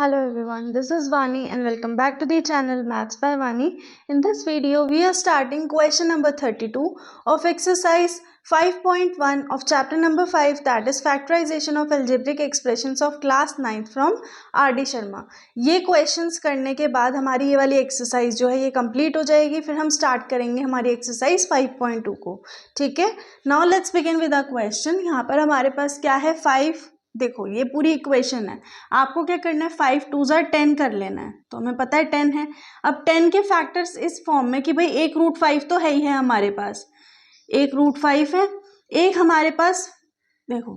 Hello everyone, this is Vani and welcome back to the channel Maths by Vani. In this video, we are starting question number 32 of exercise 5.1 of chapter number 5, that is factorization of algebraic expressions of class 9th from R.D. Sharma. ये questions करने के बाद हमारी ये वाली exercise जो है ये कंप्लीट हो जाएगी, फिर हम स्टार्ट करेंगे हमारी एक्सरसाइज 5.2 को. ठीक है, now let's begin with a question. यहाँ पर हमारे पास क्या है, 5. देखो ये पूरी इक्वेशन है, आपको क्या करना है, 5 2 10 कर लेना है. तो हमें पता है 10 है. अब 10 के फैक्टर्स इस फॉर्म में कि भाई एक रूट 5 तो है ही है हमारे पास, एक रूट 5 है, एक हमारे पास देखो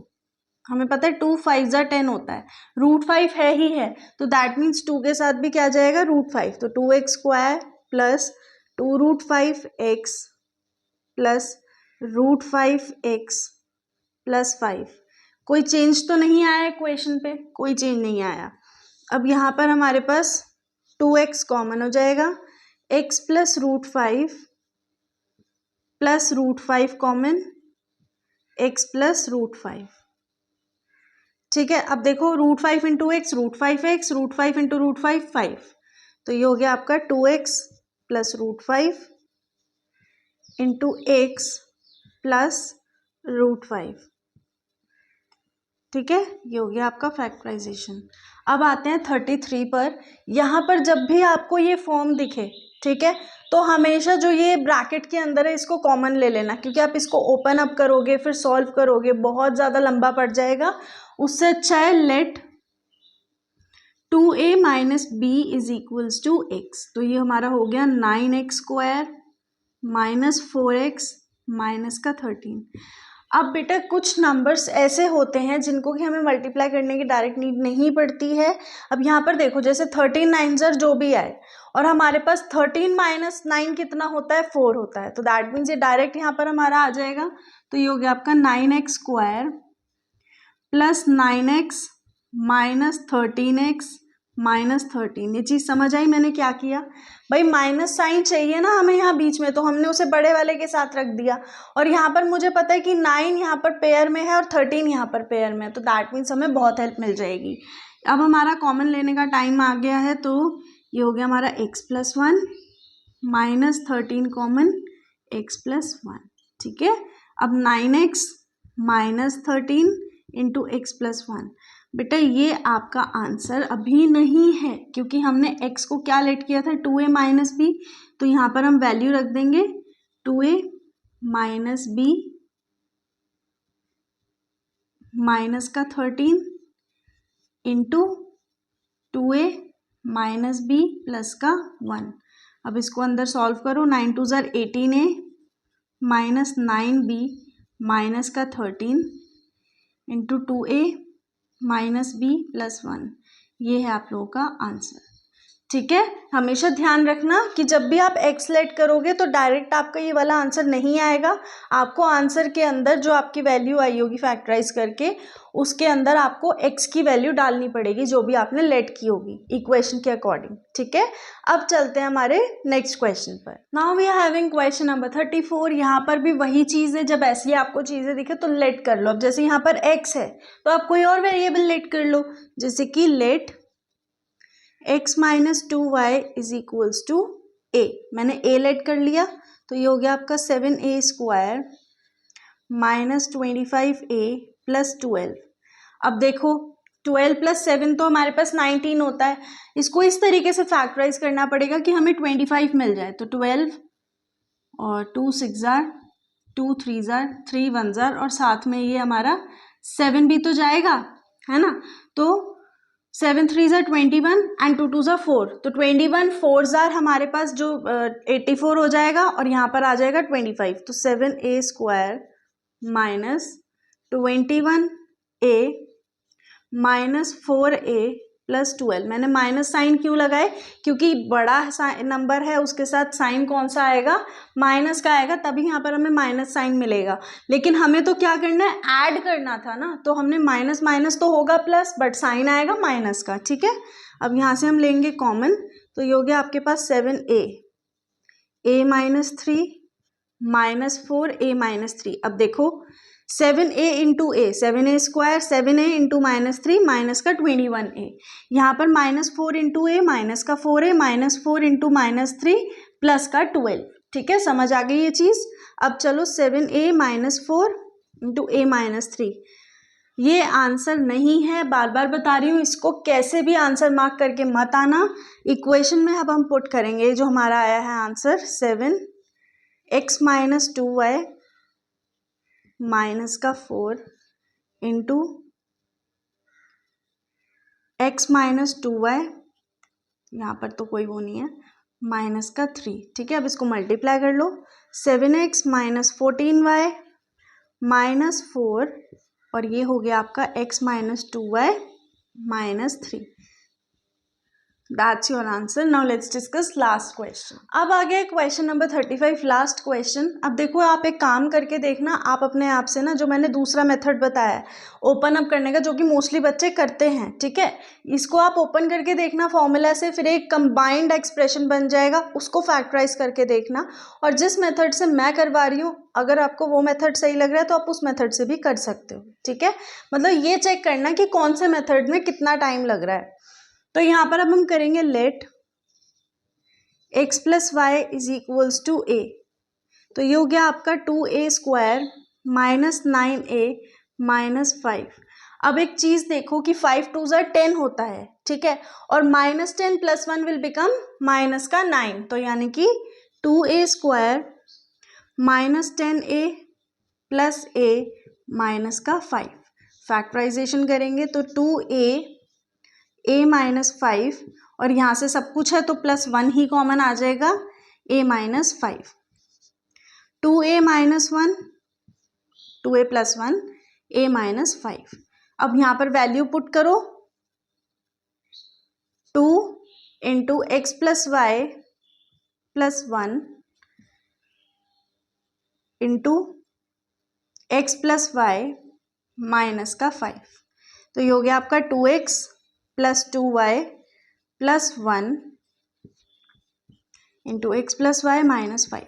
हमें पता है 2 5 10 होता है, रूट 5 है ही है, तो दैट मीन्स 2 के साथ भी क्या जाएगा, रूट 5. तो 2x square plus 2 root 5x plus root 5x plus 5. कोई चेंज तो नहीं आया इक्वेशन पे, कोई चेंज नहीं आया. अब यहाँ पर हमारे पास 2x कॉमन हो जाएगा, x plus root 5 plus root 5 common, x plus root 5. ठीक है, अब देखो root 5 into x root 5x, root 5 into root 5 5. तो ये हो गया आपका 2x plus root 5 into x plus root 5. ठीक है, ये हो गया आपका फैक्टराइजेशन. अब आते हैं 33 पर. यहाँ पर जब भी आपको ये फॉर्म दिखे, ठीक है, तो हमेशा जो ये ब्रैकेट के अंदर है इसको कॉमन ले लेना, क्योंकि आप इसको ओपन अप करोगे फिर सॉल्व करोगे बहुत ज़्यादा लंबा पड़ जाएगा. उससे अच्छा है let 2a minus b is equals to x. तो ये हमारा हो गया 9x square minus 4x minus का 13. अब बेटा कुछ नंबर्स ऐसे होते हैं जिनको कि हमें मल्टीप्लाई करने की डायरेक्ट नीड नहीं पड़ती है. अब यहाँ पर देखो जैसे 13 9 जो भी आए, और हमारे पास 13 माइनस 9 कितना होता है, 4 होता है. तो दैट मीन्स ये डायरेक्ट यहाँ पर हमारा आ जाएगा. तो ये हो गया आपका 9x square plus 9x minus 13x minus 13. ये चीज़ समझ आई मैंने क्या किया, भाई माइनस साइन चाहिए ना हमें यहाँ बीच में, तो हमने उसे बड़े वाले के साथ रख दिया. और यहाँ पर मुझे पता है कि 9 यहाँ पर पेयर में है और 13 यहाँ पर पेयर में है, तो दैट मीन्स हमें बहुत हेल्प मिल जाएगी. अब हमारा कॉमन लेने का टाइम आ गया है, तो ये हो गया हमारा x plus 1 minus 13 common x plus 1. ठीक है, अब 9x minus 13 into x plus 1. बेटा ये आपका आंसर अभी नहीं है, क्योंकि हमने x को क्या लेट किया था, 2a माइनस बी. तो यहाँ पर हम वैल्यू रख देंगे 2a माइनस बी माइनस का 13 into 2a minus B plus का 1. अब इसको अंदर सॉल्व करो, 9 2 18a माइनस 9b माइनस का 13 into 2a minus B plus 1. ये है आप लोगों का आंसर. ठीक है, हमेशा ध्यान रखना कि जब भी आप एक्स लेट करोगे तो डायरेक्ट आपका ये वाला आंसर नहीं आएगा. आपको आंसर के अंदर जो आपकी वैल्यू आई होगी फैक्टराइज करके, उसके अंदर आपको एक्स की वैल्यू डालनी पड़ेगी जो भी आपने लेट की होगी इक्वेशन के अकॉर्डिंग. ठीक है, अब चलते हैं हमारे नेक्स्ट क्वेश्चन पर. Now we are having question number 34. यहाँ पर भी वही चीज़ है, जब ऐसी आपको चीज़ें दिखे तो लेट कर लो. अब जैसे यहाँ पर एक्स है तो आप कोई और वेरिएबल लेट कर लो, जैसे कि let x minus 2y is equals to a. मैंने a लेट कर लिया, तो ये हो गया आपका 7a square minus 25a plus 12. अब देखो 12 प्लस 7 तो हमारे पास 19 होता है. इसको इस तरीके से फैक्टराइज करना पड़ेगा कि हमें 25 मिल जाए. तो 12 और 2 6 जार, 2 3 जार, 3 1 जार, और साथ में ये हमारा 7 भी तो जाएगा, है ना. तो 7 3 जार 21 एंड 2 2 जार 4. तो 21 4 जार हमारे पास जो 84 हो जाएगा, और यहाँ पर आ जाएगा 25. तो 7a square minus 21a minus 4a plus 12. मैंने माइनस साइन क्यों लगाए, क्योंकि बड़ा नंबर है उसके साथ साइन कौन सा आएगा, माइनस का आएगा, तभी यहाँ पर हमें माइनस साइन मिलेगा. लेकिन हमें तो क्या करना है, ऐड करना था ना, तो हमने माइनस माइनस तो होगा प्लस, बट साइन आएगा माइनस का. ठीक है, अब यहाँ से हम लेंगे कॉमन, तो ये हो गया आपके पास 7a minus 3 minus 4a minus 3. अब देखो 7a इंटू ए, 7a square, 7a into -3 minus का 21a, यहाँ पर -4 इंटू ए माइनस का 4a, -4 इंटू -3 प्लस का 12। ठीक है, समझ आ गई ये चीज़। अब चलो 7a -4 इंटू a -3, ये आंसर नहीं है, बार बार बता रही हूँ, इसको कैसे भी आंसर मार्क करके मत आना। इक्वेशन में अब हम पुट करेंगे जो हमारा आया है आंसर 7x - 2y माइनस का 4 इंटू x - 2y, यहाँ पर तो कोई वो नहीं है, माइनस का 3। ठीक है, अब इसको मल्टीप्लाई कर लो, 7x - 14y माइनस 4, और ये हो गया आपका x - 2y -3। That's your answer. Now let's discuss last question. अब आ गया क्वेश्चन नंबर 35, लास्ट क्वेश्चन। अब देखो, आप एक काम करके देखना, आप अपने आप से ना, जो मैंने दूसरा मेथड बताया है ओपन अप करने का, जो कि मोस्टली बच्चे करते हैं, ठीक है, इसको आप ओपन करके देखना फॉर्मूला से, फिर एक कंबाइंड एक्सप्रेशन बन जाएगा, उसको फैक्टराइज करके देखना। और जिस मेथड से मैं करवा रही हूँ, अगर आपको वो मेथड सही लग रहा है तो आप उस मेथड से भी कर सकते हो। ठीक है, मतलब ये चेक करना कि कौन से मेथड में कितना टाइम लग रहा है। तो यहाँ पर अब हम करेंगे लेट x + y = a, तो ये हो गया आपका 2a स्क्वायर -9a -5। अब एक चीज देखो कि 5 2 10 होता है, ठीक है, और -10 + 1 विल बिकम माइनस का 9, तो यानी कि 2a square -10a + a minus का 5। फैक्टराइजेशन करेंगे तो 2a -5, और यहाँ से सब कुछ है तो +1 ही कॉमन आ जाएगा, a -5, 2a - 1, 2a + 1 a -5। अब यहाँ पर वैल्यू पुट करो, 2 into x + y + 1 into x + y minus का 5, तो ये हो गया आपका 2x + 2y + 1 into x + y -5।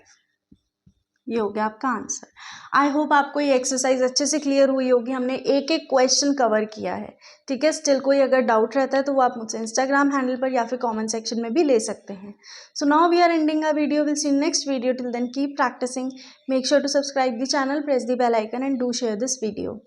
ये हो गया आपका आंसर। आई होप आपको ये एक्सरसाइज अच्छे से क्लियर हुई होगी, हमने एक एक क्वेश्चन कवर किया है। ठीक है, स्टिल कोई अगर डाउट रहता है तो वो आप मुझसे इंस्टाग्राम हैंडल पर या फिर कमेंट सेक्शन में भी ले सकते हैं। So now we are ending a video, will see next video, till then keep practicing, make sure to subscribe the channel, press the bell icon and do share this video.